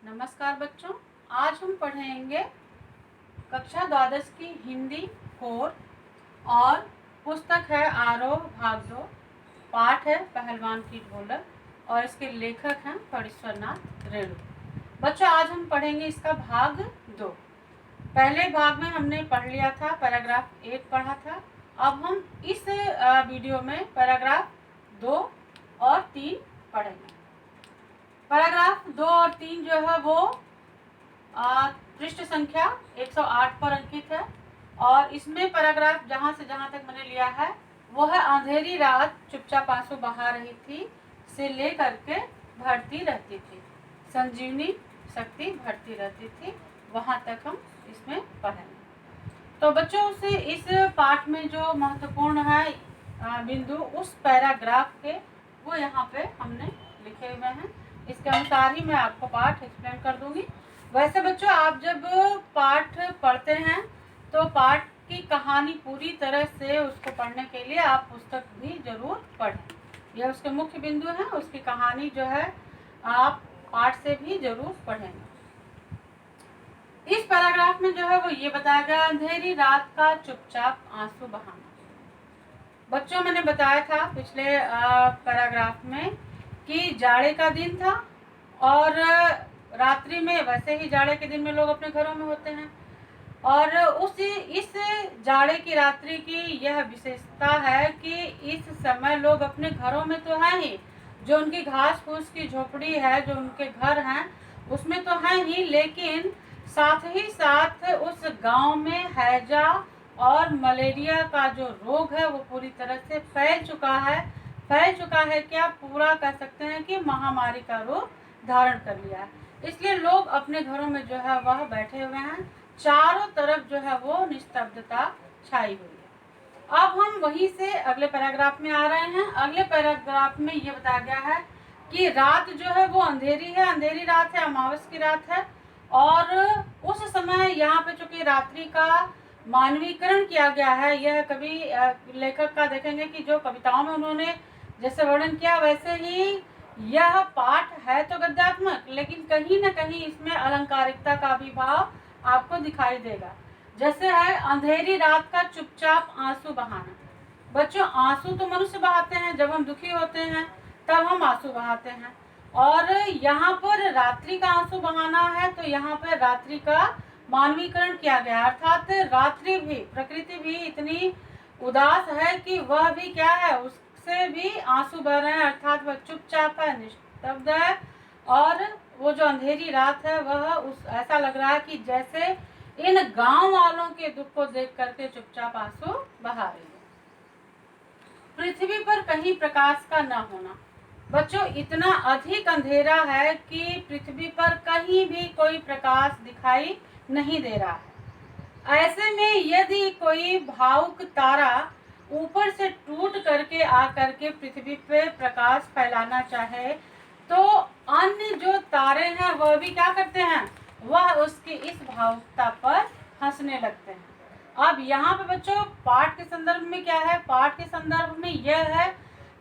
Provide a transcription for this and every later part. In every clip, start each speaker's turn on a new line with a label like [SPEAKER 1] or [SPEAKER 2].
[SPEAKER 1] नमस्कार बच्चों, आज हम पढ़ेंगे कक्षा द्वादश की हिंदी 4 और पुस्तक है आरोह भाग 2। पाठ है पहलवान की ढोलक और इसके लेखक हैं फणीश्वर नाथ रेणु। बच्चों, आज हम पढ़ेंगे इसका भाग 2। पहले भाग में हमने पढ़ लिया था, पैराग्राफ 1 पढ़ा था। अब हम इस वीडियो में पैराग्राफ 2 और 3 पढ़ेंगे। पैराग्राफ 2 और 3 जो है वो पृष्ठ संख्या 108 पर अंकित है और इसमें पैराग्राफ जहाँ से जहाँ तक मैंने लिया है वो है अंधेरी रात चुपचाप आंसू बहा रही थी से लेकर के भरती रहती थी, संजीवनी शक्ति भरती रहती थी, वहाँ तक हम इसमें पढ़ेंगे। तो बच्चों से इस पाठ में जो महत्वपूर्ण है बिंदु उस पैराग्राफ के वो यहाँ पे हमने लिखे हुए हैं। इसके अनुसार ही मैं आपको पाठ एक्सप्लेन कर दूंगी। वैसे बच्चों, आप जब पाठ पढ़ते हैं तो पाठ की कहानी पूरी तरह से उसको पढ़ने के लिए आप पुस्तक भी जरूर पढ़ें। यह उसके मुख्य बिंदु हैं। उसकी कहानी जो है आप पाठ से भी जरूर पढ़ेंगे। इस पैराग्राफ में जो है वो ये बताया गया, अंधेरी रात का चुपचाप आंसू बहाना। बच्चों, मैंने बताया था पिछले पैराग्राफ में कि जाड़े का दिन था और रात्रि में, वैसे ही जाड़े के दिन में लोग अपने घरों में होते हैं और इस जाड़े की रात्रि की यह विशेषता है कि इस समय लोग अपने घरों में तो हैं ही, जो उनकी घास फूस की झोपड़ी है, जो उनके घर हैं उसमें तो हैं ही, लेकिन साथ ही साथ उस गांव में हैजा और मलेरिया का जो रोग है वो पूरी तरह से फैल चुका है। क्या पूरा कह सकते हैं कि महामारी का रूप धारण कर लिया है। इसलिए लोग अपने घरों में जो है वह बैठे हुए हैं। चारों तरफ जो है वो निस्तब्धता छाई हुई है। अब हम वहीं से अगले पैराग्राफ में आ रहे हैं। अगले पैराग्राफ में ये बताया गया है कि रात जो है वो अंधेरी है, अंधेरी रात है, अमावस की रात है और उस समय यहाँ पे चूंकि रात्रि का मानवीकरण किया गया है। यह कवि लेखक का देखेंगे कि जो कविताओं में उन्होंने जैसे वर्णन किया वैसे ही यह पाठ है तो गद्यात्मक, लेकिन कहीं न कहीं इसमें अलंकारिकता का भी भाव आपको दिखाई देगा। जैसे है अंधेरी रात का चुपचाप आंसू बहाना। बच्चों, आंसू तो मनुष्य बहाते हैं, जब हम दुखी होते हैं तब हम आंसू बहाते हैं और यहाँ पर रात्रि का आंसू बहाना है तो यहाँ पर रात्रि का मानवीकरण किया गया, अर्थात रात्रि भी, प्रकृति भी इतनी उदास है कि वह भी क्या है, उससे भी आंसू बह रहे हैं, अर्थात वह चुपचाप है, निस्तब्ध है और वो जो अंधेरी रात है वह ऐसा लग रहा है कि जैसे इन गांव वालों के दुख को देख करके चुपचाप आंसू बहा रही है। पृथ्वी पर कहीं प्रकाश का न होना। बच्चों, इतना अधिक अंधेरा है कि पृथ्वी पर कहीं भी कोई प्रकाश दिखाई नहीं दे रहा है। ऐसे में यदि कोई भावुक तारा ऊपर से टूट करके आकर के पृथ्वी पे प्रकाश फैलाना चाहे तो अन्य जो तारे हैं वह भी क्या करते हैं, वह उसकी इस भावुकता पर हंसने लगते हैं। अब यहाँ पे बच्चों पाठ के संदर्भ में क्या है, पाठ के संदर्भ में यह है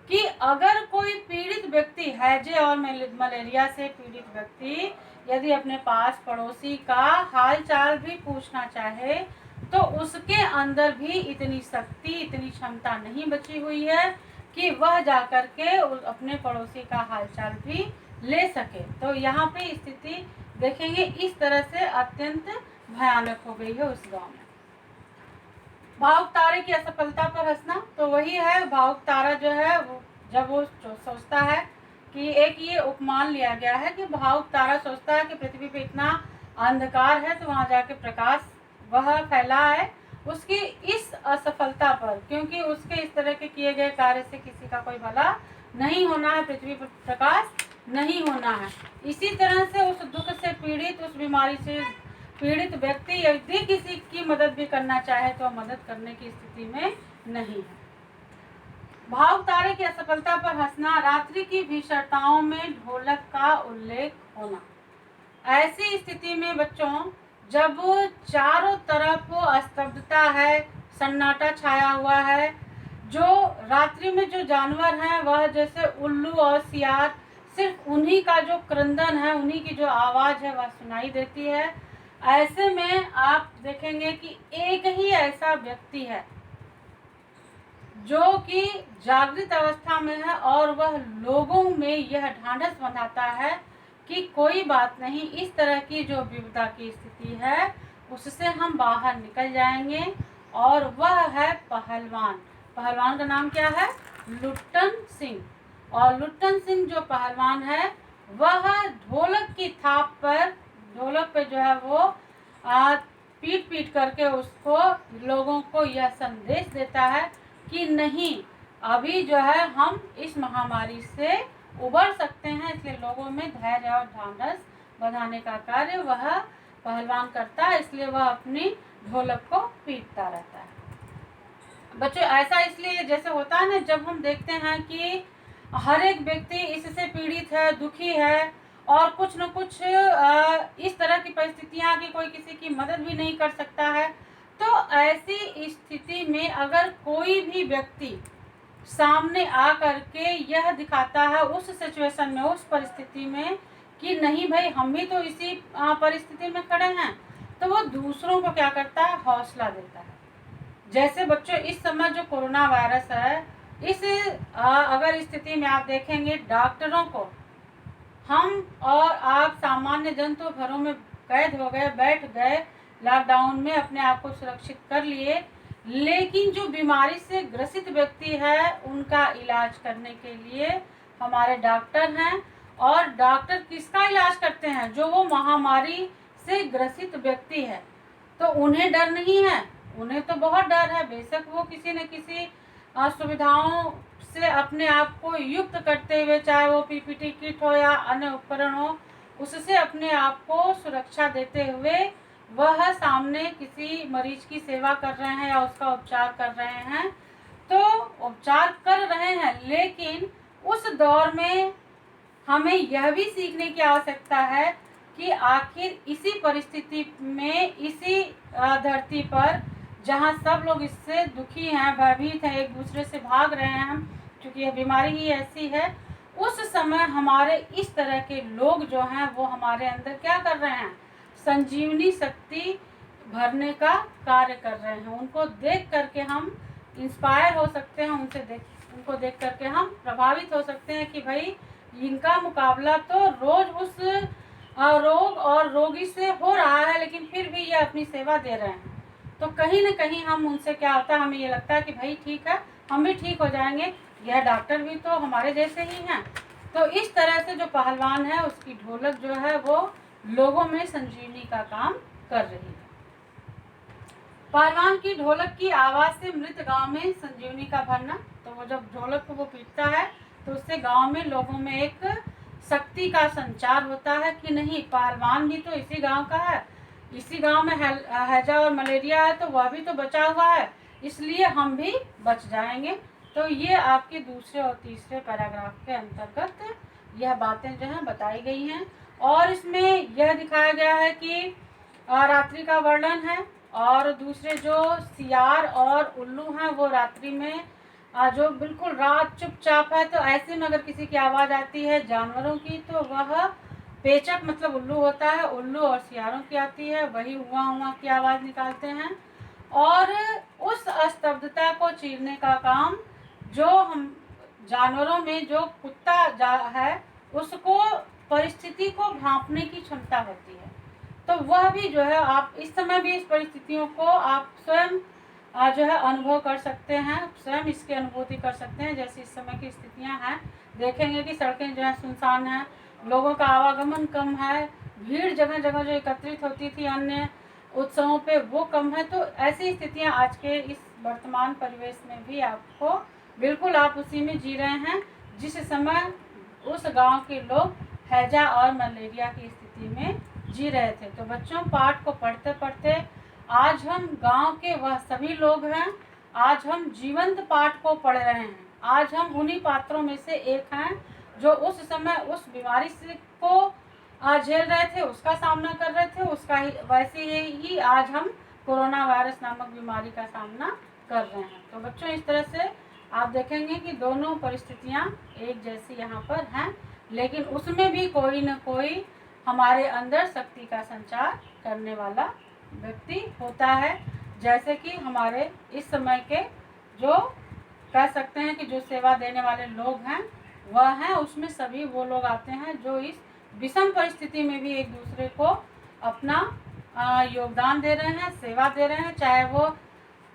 [SPEAKER 1] कि अगर कोई पीड़ित व्यक्ति, हैजे और मलेरिया से पीड़ित व्यक्ति यदि अपने पास पड़ोसी का हाल चाल भी पूछना चाहे तो उसके अंदर भी इतनी शक्ति, इतनी क्षमता नहीं बची हुई है कि वह जाकर के अपने पड़ोसी का हालचाल भी ले सके। तो यहाँ पे स्थिति देखेंगे इस तरह से अत्यंत भयानक हो गई है उस गांव में। भावुक तारे की असफलता पर हंसना, तो वही है भावुक तारा जो है वो जब वो सोचता है कि एक ये उपमान लिया गया है कि भावुक तारा सोचता है कि पृथ्वी पे इतना अंधकार है तो वहाँ जाके प्रकाश वह फैला है, उसकी इस असफलता पर, क्योंकि उसके इस तरह के किए गए कार्य से किसी का कोई भला नहीं होना है, पृथ्वी पर प्रकाश नहीं होना है। इसी तरह से उस दुख से पीड़ित, उस बीमारी से पीड़ित व्यक्ति यदि किसी की मदद भी करना चाहे तो मदद करने की स्थिति में नहीं है। भावुक तारे की असफलता पर हंसना, रात्रि की भीषणताओं में ढोलक का उल्लेख होना। ऐसी स्थिति में बच्चों जब चारों तरफ स्तब्धता है, सन्नाटा छाया हुआ है, जो रात्रि में जो जानवर हैं वह जैसे उल्लू और सियार सिर्फ उन्हीं का जो क्रंदन है, उन्हीं की जो आवाज़ है वह सुनाई देती है। ऐसे में आप देखेंगे कि एक ही ऐसा व्यक्ति है जो कि जागृत अवस्था में है और वह लोगों में यह ढांढस बंधाता है कि कोई बात नहीं, इस तरह की जो विपदा की स्थिति है उससे हम बाहर निकल जाएंगे। और वह है पहलवान। पहलवान का नाम क्या है? लुट्टन सिंह। और लुट्टन सिंह जो पहलवान है वह ढोलक की थाप पर, ढोलक पे जो है वो पीट पीट करके उसको, लोगों को यह संदेश देता है कि नहीं, अभी जो है हम इस महामारी से उबर सकते हैं। इसलिए लोगों में धैर्य और ढांढस बढ़ाने का कार्य वह पहलवान करता है, इसलिए वह अपनी ढोलक को पीटता रहता है। बच्चों ऐसा इसलिए जैसे होता है ना, जब हम देखते हैं कि हर एक व्यक्ति इससे पीड़ित है, दुखी है और कुछ न कुछ इस तरह की परिस्थितियां कि कोई किसी की मदद भी नहीं कर सकता है, तो ऐसी स्थिति में अगर कोई भी व्यक्ति सामने आ करके यह दिखाता है उस सिचुएशन में, उस परिस्थिति में कि नहीं भाई हम भी तो इसी परिस्थिति में खड़े हैं, तो वो दूसरों को क्या करता है? हौसला देता है। जैसे बच्चों इस समय जो कोरोना वायरस है, इस अगर स्थिति में आप देखेंगे डॉक्टरों को, हम और आप सामान्य जन तो घरों में कैद हो गए, बैठ गए, लॉकडाउन में अपने आप को सुरक्षित कर लिए, लेकिन जो बीमारी से ग्रसित व्यक्ति है उनका इलाज करने के लिए हमारे डॉक्टर हैं। और डॉक्टर किसका इलाज करते हैं? जो वो महामारी से ग्रसित व्यक्ति है। तो उन्हें डर नहीं है, उन्हें तो बहुत डर है। बेशक वो किसी न किसी सुविधाओं से अपने आप को युक्त करते हुए, चाहे वो पीपीटी किट हो या अन्य उपकरण हो, उससे अपने आप को सुरक्षा देते हुए वह सामने किसी मरीज की सेवा कर रहे हैं या उसका उपचार कर रहे हैं। तो उपचार कर रहे हैं, लेकिन उस दौर में हमें यह भी सीखने की आवश्यकता है कि आखिर इसी परिस्थिति में, इसी धरती पर जहां सब लोग इससे दुखी हैं, भयभीत हैं, एक दूसरे से भाग रहे हैं, क्योंकि यह बीमारी ही ऐसी है, उस समय हमारे इस तरह के लोग जो हैं वो हमारे अंदर क्या कर रहे हैं? संजीवनी शक्ति भरने का कार्य कर रहे हैं। उनको देख करके हम इंस्पायर हो सकते हैं, उनको देख करके हम प्रभावित हो सकते हैं कि भाई इनका मुकाबला तो रोज उस रोग और रोगी से हो रहा है, लेकिन फिर भी ये अपनी सेवा दे रहे हैं। तो कहीं न कहीं हम उनसे क्या होता है, हमें ये लगता है कि भाई ठीक है, हम भी ठीक हो जाएंगे, यह डॉक्टर भी तो हमारे जैसे ही हैं। तो इस तरह से जो पहलवान है उसकी ढोलक जो है वो लोगों में संजीवनी का काम कर रही है। पहलवान की ढोलक की आवाज से मृत गांव में संजीवनी का भरना। तो वो जब ढोलक को वो पीटता है तो उससे गांव में लोगों में एक शक्ति का संचार होता है कि नहीं, पहलवान भी तो इसी गांव का है, इसी गांव में हैजा और मलेरिया है, तो वह भी तो बचा हुआ है, इसलिए हम भी बच जाएंगे। तो ये आपके दूसरे और तीसरे पैराग्राफ के अंतर्गत यह बातें जो हैं बताई गई हैं। और इसमें यह दिखाया गया है कि रात्रि का वर्णन है, और दूसरे जो सियार और उल्लू हैं वो रात्रि में जो बिल्कुल रात चुपचाप है, तो ऐसे में अगर किसी की आवाज़ आती है जानवरों की तो वह पेचक मतलब उल्लू होता है, उल्लू और सियारों की आती है, वही हुआ हुआ की आवाज़ निकालते हैं। और उस स्तब्धता को चीरने का काम जो हम जानवरों में जो कुत्ता है उसको परिस्थिति को भांपने की क्षमता होती है। तो वह भी जो है, आप इस समय भी इस परिस्थितियों को आप स्वयं जो है अनुभव कर सकते हैं, स्वयं इसकी अनुभूति कर सकते हैं। जैसे इस समय की स्थितियां हैं, देखेंगे कि सड़कें जो है सुनसान हैं, लोगों का आवागमन कम है, भीड़ जगह जगह जो एकत्रित होती थी अन्य उत्सवों पे वो कम है। तो ऐसी स्थितियां आज के इस वर्तमान परिवेश में भी आपको बिल्कुल आप उसी में जी रहे हैं जिस समय उस गांव के लोग हैजा और मलेरिया की स्थिति में जी रहे थे। तो बच्चों, पाठ को पढ़ते पढ़ते आज हम गांव के वह सभी लोग हैं, आज हम जीवंत पाठ को पढ़ रहे हैं। आज हम उन्हीं पात्रों में से एक हैं जो उस समय उस बीमारी से को झेल रहे थे, उसका सामना कर रहे थे, उसका ही वैसे ही आज हम कोरोना वायरस नामक बीमारी का सामना कर रहे हैं। तो बच्चों, इस तरह से आप देखेंगे कि दोनों परिस्थितियां एक जैसी यहाँ पर हैं, लेकिन उसमें भी कोई न कोई हमारे अंदर शक्ति का संचार करने वाला व्यक्ति होता है। जैसे कि हमारे इस समय के जो कह सकते हैं कि जो सेवा देने वाले लोग हैं वह हैं, उसमें सभी वो लोग आते हैं जो इस विषम परिस्थिति में भी एक दूसरे को अपना योगदान दे रहे हैं, सेवा दे रहे हैं, चाहे वो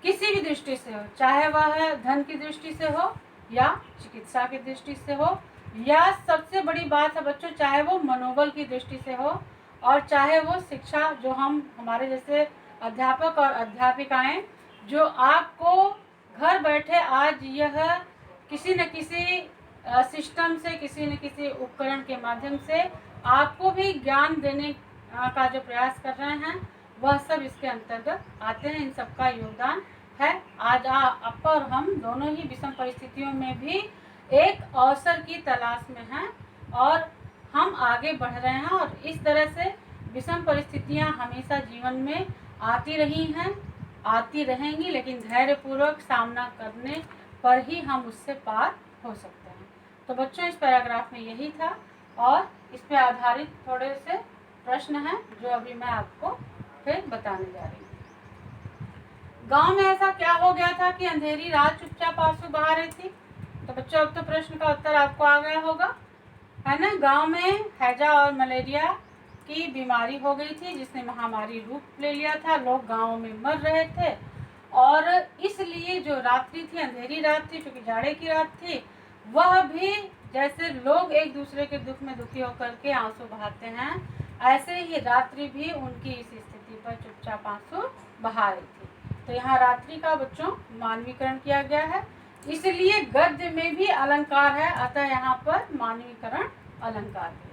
[SPEAKER 1] किसी भी दृष्टि से हो, चाहे वह धन की दृष्टि से हो या चिकित्सा की दृष्टि से हो, या सबसे बड़ी बात है बच्चों, चाहे वो मनोबल की दृष्टि से हो, और चाहे वो शिक्षा, जो हम हमारे जैसे अध्यापक और अध्यापिकाएं जो आपको घर बैठे आज यह किसी न किसी सिस्टम से, किसी न किसी उपकरण के माध्यम से आपको भी ज्ञान देने का जो प्रयास कर रहे हैं, वह सब इसके अंतर्गत आते हैं। इन सबका योगदान है। आज आप और हम दोनों ही विषम परिस्थितियों में भी एक अवसर की तलाश में हैं और हम आगे बढ़ रहे हैं, और इस तरह से विषम परिस्थितियां हमेशा जीवन में आती रही हैं, आती रहेंगी, लेकिन धैर्यपूर्वक सामना करने पर ही हम उससे पार हो सकते हैं। तो बच्चों, इस पैराग्राफ में यही था, और इस पे आधारित थोड़े से प्रश्न हैं जो अभी मैं आपको फिर बताने जा रही हूँ। गांव में ऐसा क्या हो गया था कि अंधेरी रात चुपचाप आंसू बहा रही थी? तो बच्चों, अब तो प्रश्न का उत्तर आपको आ गया होगा, है ना। गांव में हैजा और मलेरिया की बीमारी हो गई थी जिसने महामारी रूप ले लिया था। लोग गांव में मर रहे थे, और इसलिए जो रात्रि थी, अंधेरी रात थी, क्योंकि जाड़े की रात थी, वह भी जैसे लोग एक दूसरे के दुख में दुखी होकर के आंसू बहाते हैं, ऐसे ही रात्रि भी उनकी इस स्थिति पर चुपचाप आंसू बहा रही थी। तो यहाँ रात्रि का बच्चों मानवीकरण किया गया है, इसलिए गद्य में भी अलंकार है, अतः यहाँ पर मानवीकरण अलंकार है।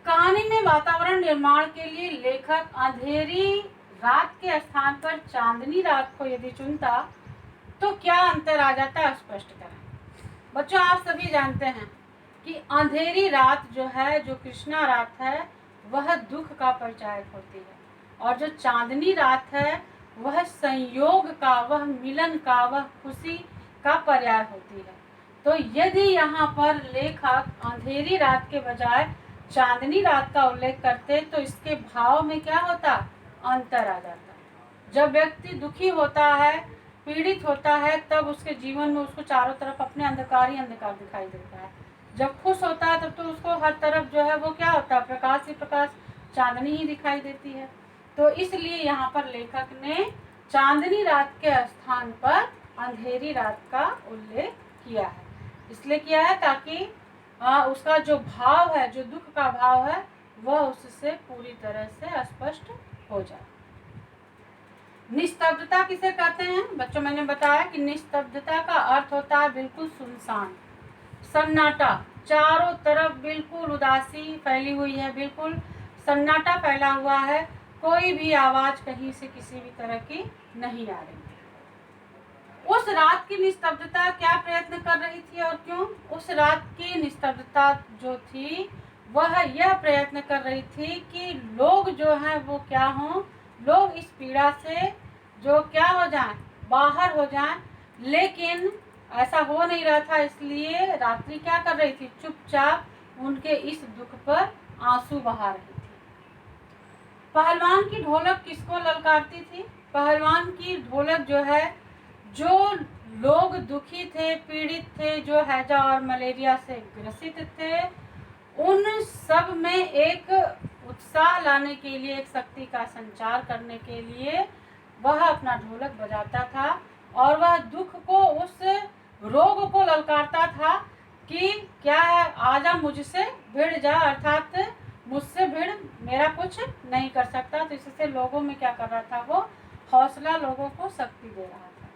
[SPEAKER 1] कहानी में वातावरण निर्माण के लिए लेखक अंधेरी रात के स्थान पर चांदनी रात को यदि चुनता तो क्या अंतर आ जाता है, स्पष्ट करें। बच्चों, आप सभी जानते हैं कि अंधेरी रात जो है, जो कृष्णा रात है, वह दुख का परिचायक होती है, और जो चांदनी रात है वह संयोग का, वह मिलन का, वह खुशी का पर्याय होती है। तो यदि यहाँ पर लेखक अंधेरी रात के बजाय चांदनी रात का उल्लेख करते तो इसके भाव में क्या होता, अंतर आ जाता। जब व्यक्ति दुखी होता है, पीड़ित होता है, तब उसके जीवन में उसको चारों तरफ अपने अंधकार ही अंधकार दिखाई देता है। जब खुश होता है तब तो उसको हर तरफ जो है वो क्या होता है, प्रकाश ही प्रकाश, चांदनी ही दिखाई देती है। तो इसलिए यहाँ पर लेखक ने चांदनी रात के स्थान पर अंधेरी रात का उल्लेख किया है। इसलिए किया है ताकि उसका जो भाव है, जो दुख का भाव है, वह उससे पूरी तरह से स्पष्ट हो जाए। निस्तब्धता किसे कहते हैं? बच्चों, मैंने बताया कि निस्तब्धता का अर्थ होता है बिल्कुल सुनसान, सन्नाटा, चारों तरफ बिल्कुल उदासी फैली हुई है, बिल्कुल सन्नाटा फैला हुआ है, कोई भी आवाज कहीं से किसी भी तरह की नहीं आ रही। उस रात की निस्तब्धता क्या प्रयत्न कर रही थी और क्यों? उस रात की निस्तब्धता जो थी वह यह प्रयत्न कर रही थी कि लोग जो हैं वो क्या हों, लोग इस पीड़ा से जो क्या हो जाएं, बाहर हो जाएं। लेकिन ऐसा हो नहीं रहा था, इसलिए रात्रि क्या कर रही थी, चुपचाप उनके इस दुख पर आंसू बहा रही थी। पहलवान की ढोलक किसको ललकारती थी? पहलवान की ढोलक जो है, जो लोग दुखी थे, पीड़ित थे, जो हैजा और मलेरिया से ग्रसित थे, उन सब में एक उत्साह लाने के लिए, एक शक्ति का संचार करने के लिए वह अपना ढोलक बजाता था, और वह दुख को, उस रोग को ललकारता था कि क्या है, आजा मुझसे भिड़ जा, अर्थात मुझसे भिड़, मेरा कुछ नहीं कर सकता। तो इससे लोगों में क्या कर रहा था, वो हौसला, लोगों को शक्ति दे रहा था।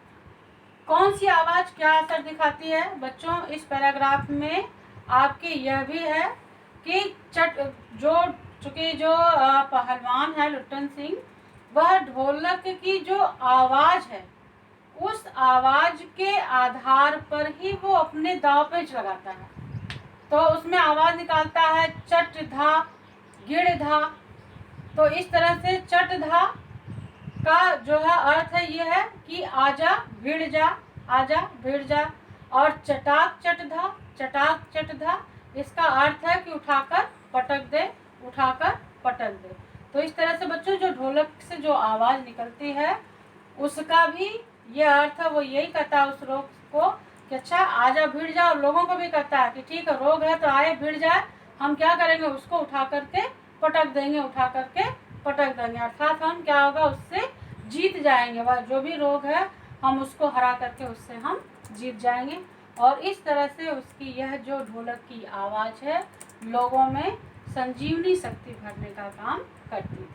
[SPEAKER 1] कौन सी आवाज क्या असर दिखाती है? बच्चों, इस पैराग्राफ में आपके यह भी है कि चूंकि जो पहलवान है लुट्टन सिंह, वह ढोलक की जो आवाज है, उस आवाज के आधार पर ही वो अपने दांव पेच लगाता है। तो उसमें आवाज निकालता है चट धा गिड़ धा। तो इस तरह से चट धा का जो है अर्थ है ये है कि आजा भिड़ जा, आजा भिड़ जा, और चटाक चट धा, चटाक चट धा इसका अर्थ है कि उठाकर पटक दे, उठाकर पटक दे। तो इस तरह से बच्चों जो ढोलक से जो आवाज़ निकलती है उसका भी ये अर्थ है, वो यही कहता है उस रोग को कि अच्छा आजा भिड़ जाओ। लोगों को भी कहता है कि ठीक है रोग है तो आए भिड़ जाए, हम क्या करेंगे उसको उठा करके पटक देंगे, उठा करके पटक देंगे। अर्थात हम क्या होगा उससे जीत जाएंगे, वह जो भी रोग है हम उसको हरा करके उससे हम जीत जाएंगे। और इस तरह से उसकी यह जो ढोलक की आवाज़ है लोगों में संजीवनी शक्ति भरने का काम करती थी।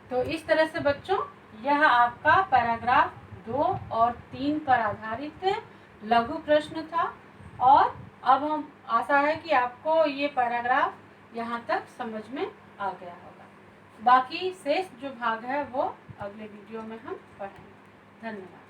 [SPEAKER 1] तो इस तरह से बच्चों यह आपका पैराग्राफ 2 और 3 पर आधारित लघु प्रश्न था। और अब हम आशा है कि आपको ये पैराग्राफ यहाँ तक समझ में आ गया होगा। बाकी शेष जो भाग है वो अगले वीडियो में हम पढ़ेंगे। धन्यवाद।